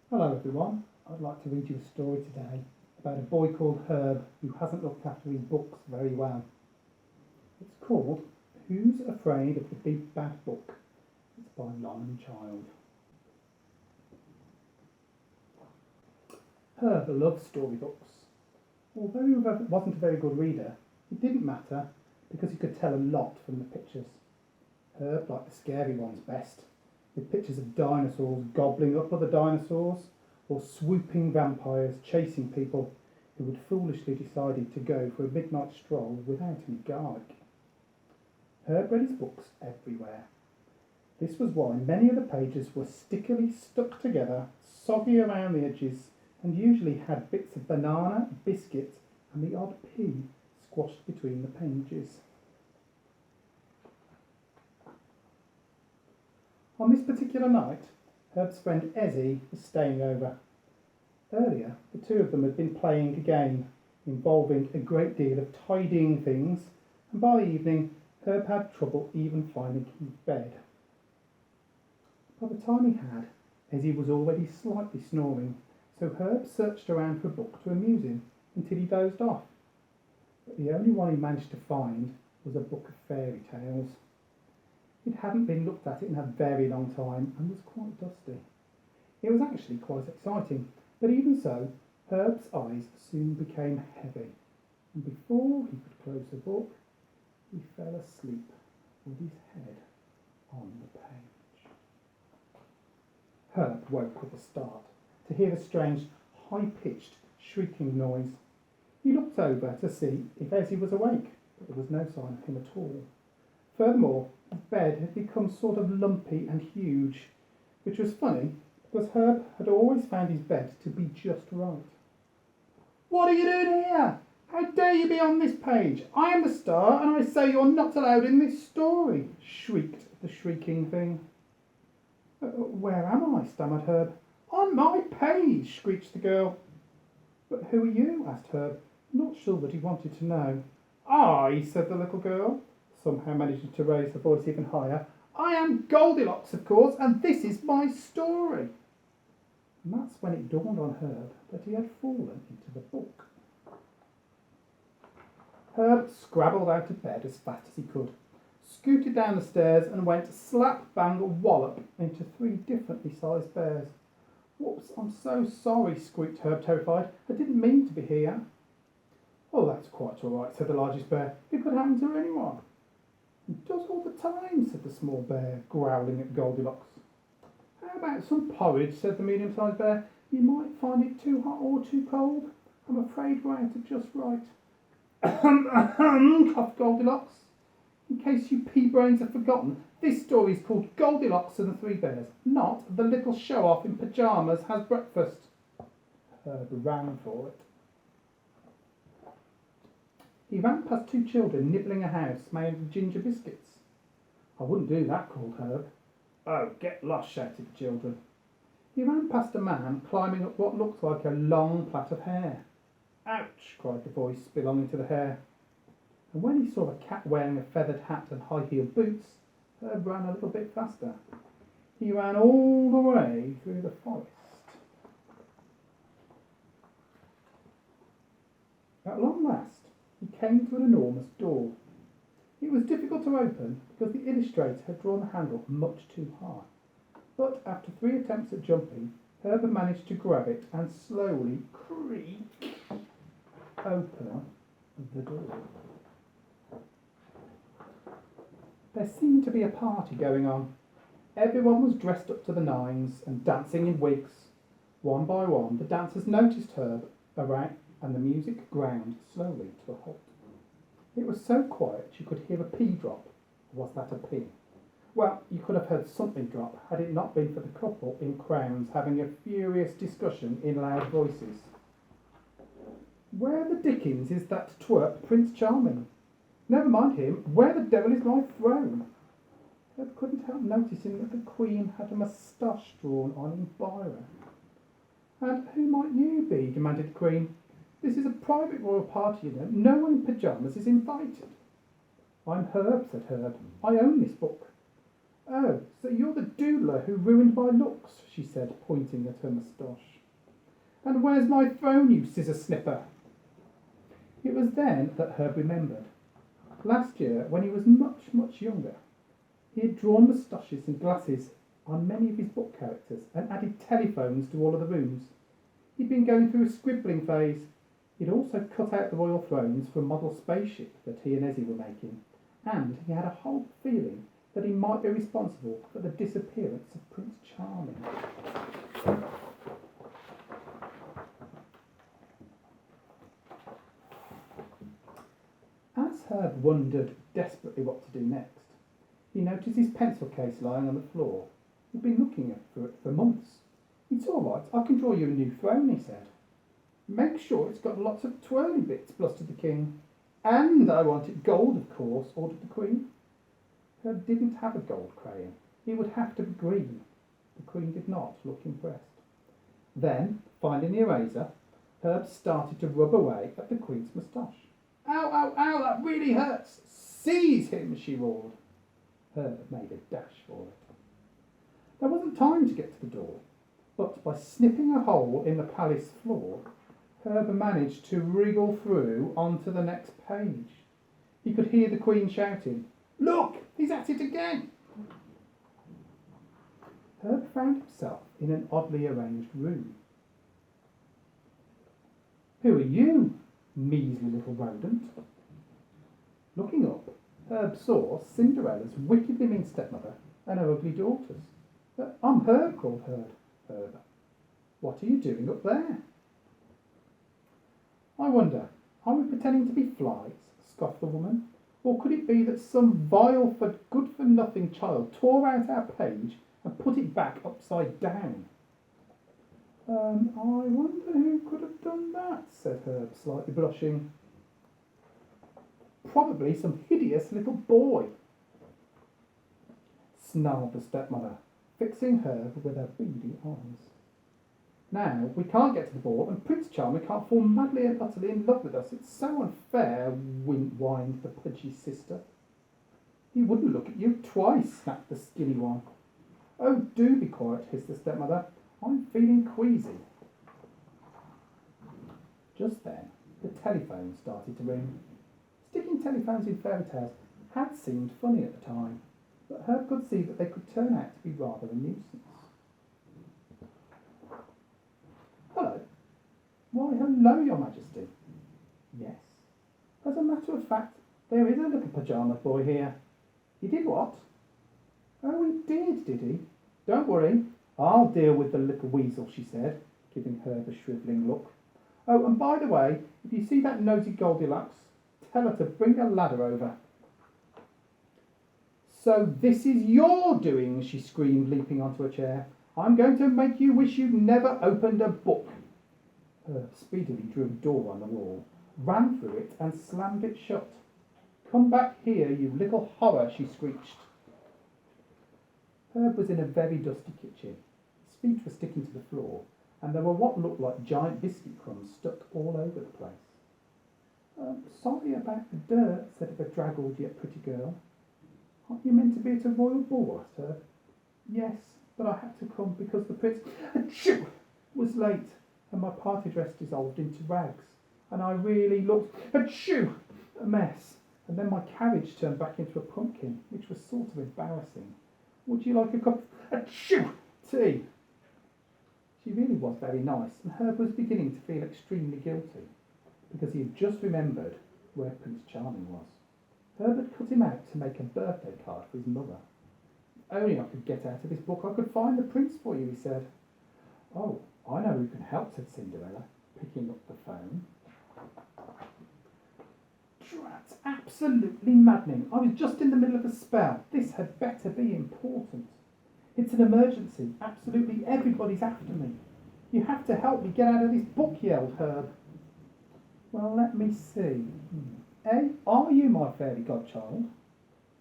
Hello everyone, I'd like to read you a story today about a boy called Herb who hasn't looked after his books very well. It's called Who's Afraid of the Big Bad Book? It's by Lauren Child. Herb loves storybooks. Although he wasn't a very good reader, it didn't matter because he could tell a lot from the pictures. Herb liked the scary ones best, with pictures of dinosaurs gobbling up other dinosaurs, or swooping vampires chasing people who had foolishly decided to go for a midnight stroll without any garlic. Herb read his books everywhere. This was why many of the pages were stickily stuck together, soggy around the edges, and usually had bits of banana, biscuit, and the odd pea squashed between the pages. On this particular night, Herb's friend Ezzy was staying over. Earlier, the two of them had been playing a game involving a great deal of tidying things, and by the evening, Herb had trouble even finding his bed. By the time he had, Ezzy was already slightly snoring, so Herb searched around for a book to amuse him until he dozed off. But the only one he managed to find was a book of fairy tales. It hadn't been looked at in a very long time and was quite dusty. It was actually quite exciting, but even so, Herb's eyes soon became heavy, and before he could close the book, he fell asleep with his head on the page. Herb woke with a start to hear a strange, high-pitched, shrieking noise. He looked over to see if Ezzy was awake, but there was no sign of him at all. Furthermore, his bed had become sort of lumpy and huge, which was funny because Herb had always found his bed to be just right. "What are you doing here? How dare you be on this page? I am the star, and I say you're not allowed in this story," shrieked the shrieking thing. "Where am I?" stammered Herb. "On my page," screeched the girl. "But who are you?" asked Herb, not sure that he wanted to know. "I," said the little girl, somehow managing to raise her voice even higher. "I am Goldilocks, of course, and this is my story." And that's when it dawned on Herb that he had fallen into the book. Herb scrabbled out of bed as fast as he could, scooted down the stairs and went slap bang wallop into 3 differently sized bears. "Whoops, I'm so sorry," squeaked Herb, terrified. "I didn't mean to be here." "Oh, that's quite all right," said the largest bear. "It could happen to anyone." "It does all the time," said the small bear, growling at Goldilocks. "How about some porridge?" said the medium-sized bear. "You might find it too hot or too cold. I'm afraid we're out of just right." Coughed Goldilocks. "In case you pea-brains have forgotten, this story is called Goldilocks and the 3 Bears, not The Little Show-Off in Pyjamas Has Breakfast." Herb ran for it. He ran past 2 children nibbling a house made of ginger biscuits. "I wouldn't do that," called Herb. "Oh, get lost," shouted the children. He ran past a man climbing up what looked like a long plait of hair. "Ouch!" cried the voice belonging to the hair. And when he saw a cat wearing a feathered hat and high-heeled boots, Herb ran a little bit faster. He ran all the way through the forest. At long last, he came to an enormous door. It was difficult to open because the illustrator had drawn the handle much too high. But after 3 attempts at jumping, Herb managed to grab it and slowly creak open the door. There seemed to be a party going on. Everyone was dressed up to the nines and dancing in wigs. One by one, the dancers noticed Herb around, and the music ground slowly to a halt. It was so quiet you could hear a pea drop. Was that a pea? Well, you could have heard something drop had it not been for the couple in crowns having a furious discussion in loud voices. "Where the dickens is that twerp Prince Charming? Never mind him, where the devil is my throne?" Herb couldn't help noticing that the Queen had a moustache drawn on in biro. "And who might you be?" demanded the Queen. "This is a private royal party, you know. No one in pyjamas is invited." "I'm Herb," said Herb. "I own this book." Oh, so you're the doodler who ruined my looks, she said, pointing at her moustache. And where's my phone, you scissor snipper? It was then that Herb remembered. Last year, when he was much, much younger, he had drawn moustaches and glasses on many of his book characters and added telephones to all of the rooms. He'd been going through a scribbling phase. He'd also cut out the royal thrones for a model spaceship that he and Ezzy were making, and he had a whole feeling that he might be responsible for the disappearance of Prince Charming. As Herb wondered desperately what to do next, he noticed his pencil case lying on the floor. He'd been looking for it for months. It's all right, I can draw you a new throne, he said. Make sure it's got lots of twirly bits, blustered the king. And I want it gold, of course, ordered the queen. Herb didn't have a gold crayon. It would have to be green. The queen did not look impressed. Then, finding the eraser, Herb started to rub away at the queen's moustache. Ow, ow, ow, that really hurts! Seize him, she roared. Herb made a dash for it. There wasn't time to get to the door, but by snipping a hole in the palace floor, Herb managed to wriggle through onto the next page. He could hear the queen shouting, "Look, he's at it again!" Herb found himself in an oddly arranged room. Who are you, measly little rodent? Looking up, Herb saw Cinderella's wickedly mean stepmother and her ugly daughters. I'm Herb, called Herb. What are you doing up there? I wonder, are we pretending to be flies? Scoffed the woman. Or could it be that some vile, good-for-nothing child tore out our page and put it back upside down? I wonder who could have done that, said Herb, slightly blushing. Probably some hideous little boy, snarled the stepmother, fixing Herb with her beady eyes. Now, we can't get to the ball, and Prince Charming can't fall madly and utterly in love with us. It's so unfair, whined the pudgy sister. He wouldn't look at you twice, snapped the skinny one. Oh, do be quiet, hissed the stepmother. I'm feeling queasy. Just then, the telephone started to ring. Sticking telephones in fairy tales had seemed funny at the time, but Herb could see that they could turn out to be rather a nuisance. Hello. Why, hello, Your Majesty. Yes. As a matter of fact, there is a little pyjama boy here. He did what? Oh, he did he? Don't worry. I'll deal with the little weasel, she said, giving Herb a shrivelling look. Oh, and by the way, if you see that nosy Goldilocks, tell her to bring a ladder over. So this is your doing, she screamed, leaping onto a chair. I'm going to make you wish you'd never opened a book. Herb speedily drew a door on the wall, ran through it and slammed it shut. Come back here, you little horror, she screeched. Herb was in a very dusty kitchen. His feet were sticking to the floor, and there were what looked like giant biscuit crumbs stuck all over the place. Sorry about the dirt, said a bedraggled yet pretty girl. Aren't you meant to be at a royal ball? Asked Herb. Yes, but I had to come because the prince was late, and my party dress dissolved into rags, and I really looked a mess. And then my carriage turned back into a pumpkin, which was sort of embarrassing. Would you like a cup of tea? She really was very nice, and Herb was beginning to feel extremely guilty, because he had just remembered where Prince Charming was. Herb had cut him out to make a birthday card for his mother. If only I could get out of this book, I could find the prince for you, he said. Oh, I know who can help, said Cinderella, picking up the phone. That's absolutely maddening. I was just in the middle of a spell. This had better be important. It's an emergency. Absolutely everybody's after me. You have to help me get out of this book, yelled Herb. Well, let me see. A, are you my fairy godchild?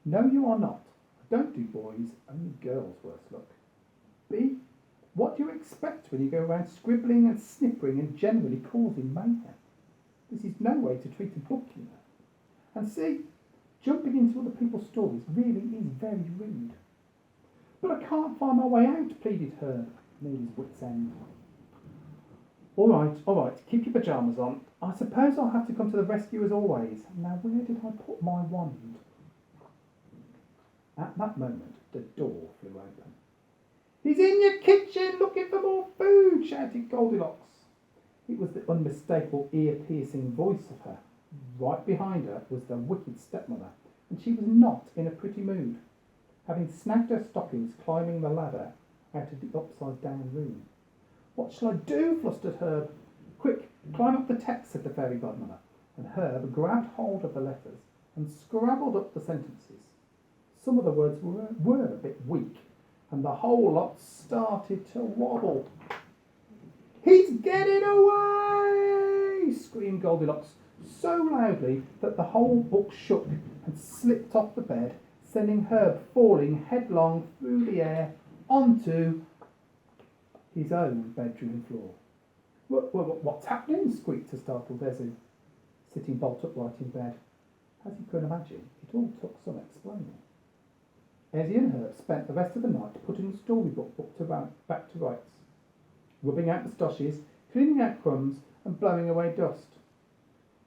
No, you are not. I don't do boys, only girls, worse luck. B, what do you expect when you go around scribbling and snippering and generally causing mayhem? This is no way to treat a book, you know. And C, jumping into other people's stories really is very rude. But I can't find my way out, pleaded Herb, near his wit's end. All right, keep your pyjamas on. I suppose I'll have to come to the rescue as always. Now, where did I put my wand? At that moment, the door flew open. He's in your kitchen looking for more food, shouted Goldilocks. It was the unmistakable ear-piercing voice of her. Right behind her was the wicked stepmother, and she was not in a pretty mood, having snagged her stockings climbing the ladder out of the upside-down room. What shall I do? Flustered Herb. Quick, climb up the text, said the fairy godmother, and Herb grabbed hold of the letters and scrabbled up the sentences. Some of the words were a bit weak, and the whole lot started to wobble. He's getting away! Screamed Goldilocks so loudly that the whole book shook and slipped off the bed, sending Herb falling headlong through the air onto his own bedroom floor. What's happening? Squeaked a startled Ezzy, sitting bolt upright in bed. As you can imagine, it all took some explaining. Ezzy and Herb spent the rest of the night putting the storybook back to rights, rubbing out the stoshes, cleaning out crumbs, and blowing away dust.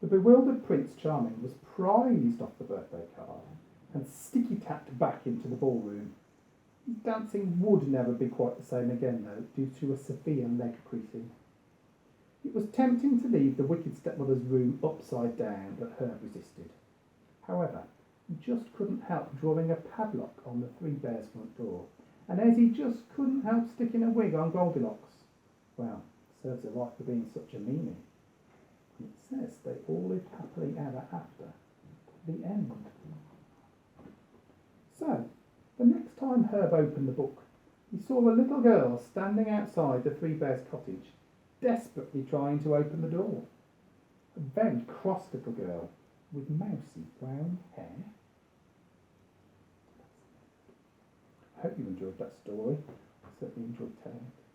The bewildered Prince Charming was prized off the birthday card and sticky-tacked back into the ballroom. His dancing would never be quite the same again, though, due to a severe leg creasing. It was tempting to leave the wicked stepmother's room upside down, but Herb resisted. However, he just couldn't help drawing a padlock on the Three Bears' front door, and Ezzy just couldn't help sticking a wig on Goldilocks. Well, serves her right for being such a meanie. And it says they all lived happily ever after. The end. So, the next time Herb opened the book, he saw a little girl standing outside the Three Bears' cottage, desperately trying to open the door. A very cross little girl with mousy brown hair. I hope you enjoyed that story. I certainly enjoyed telling it.